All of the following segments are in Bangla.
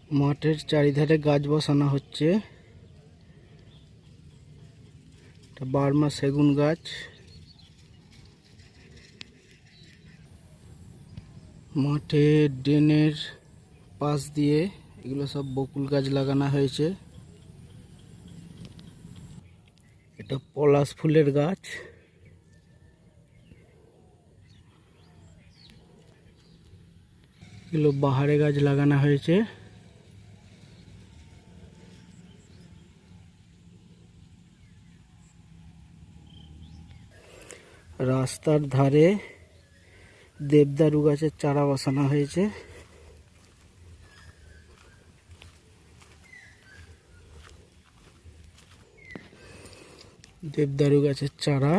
মাঠের চারিধারে গাছ বসানো হচ্ছে। এটা বার্মা সেগুন গাছ। মাঠের ড্রেনের পাশ দিয়ে এগুলো সব বকুল গাছ লাগানো হয়েছে। এটা পলাশ ফুলের গাছ। এগুলো বাহারে গাছ লাগানো হয়েছে। রাস্তার ধারে দেবদারু গাছের চারা বসানো হয়েছে। দেবদারু গাছের চারা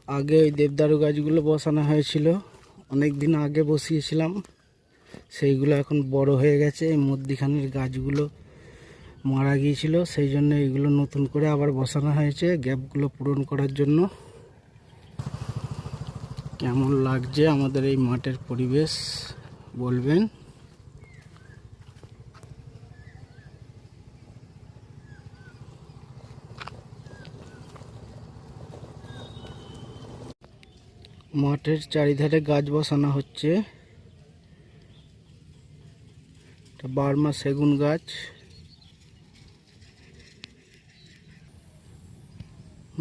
আগে ওই দেবদারু গাছগুলো বসানো হয়েছিল, অনেক দিন আগে বসিয়েছিলাম, সেইগুলো এখন বড় হয়ে গেছে। এই মধ্যিখানের গাছগুলো মারা গিয়েছিল, সেই জন্য এইগুলো নতুন করে আবার বসানো হয়েছে গ্যাপগুলো পূরণ করার জন্য। কেমন লাগছে আমাদের এই মাঠের পরিবেশ বলবেন। মাঠের চারিধারে গাছ বসানো হচ্ছে। এটা বার্মা সেগুন গাছ।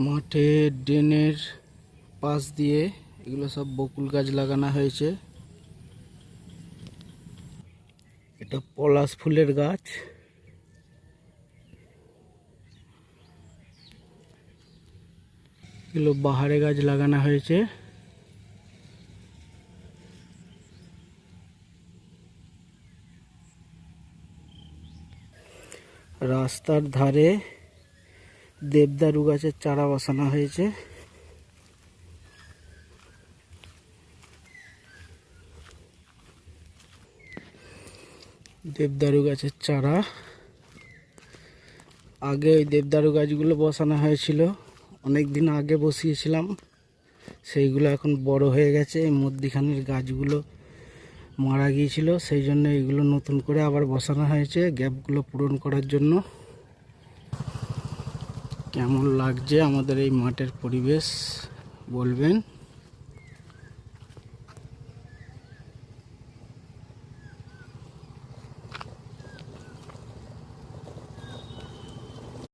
মাঠের ড্রেনের পাশ দিয়ে এগুলো সব বকুল গাছ লাগানো হয়েছে। এটা পলাশ ফুলের গাছ। এগুলো বাহারে গাছ লাগানো হয়েছে। রাস্তার ধারে দেবদারু গাছের চারা বসানো হয়েছে। দেবদারু গাছের চারা আগে ওই দেবদারু গাছগুলো বসানো হয়েছিল, অনেক দিন আগে বসিয়েছিলাম, সেইগুলো এখন বড় হয়ে গেছে। এই মধ্যিখানের গাছগুলো মারা গিয়েছিল, সেই জন্য এগুলো নতুন করে আবার বসানো হয়েছে গ্যাপগুলো পূরণ করার জন্য। কেমন লাগছে আমাদের এই মাঠের পরিবেশ বলবেন।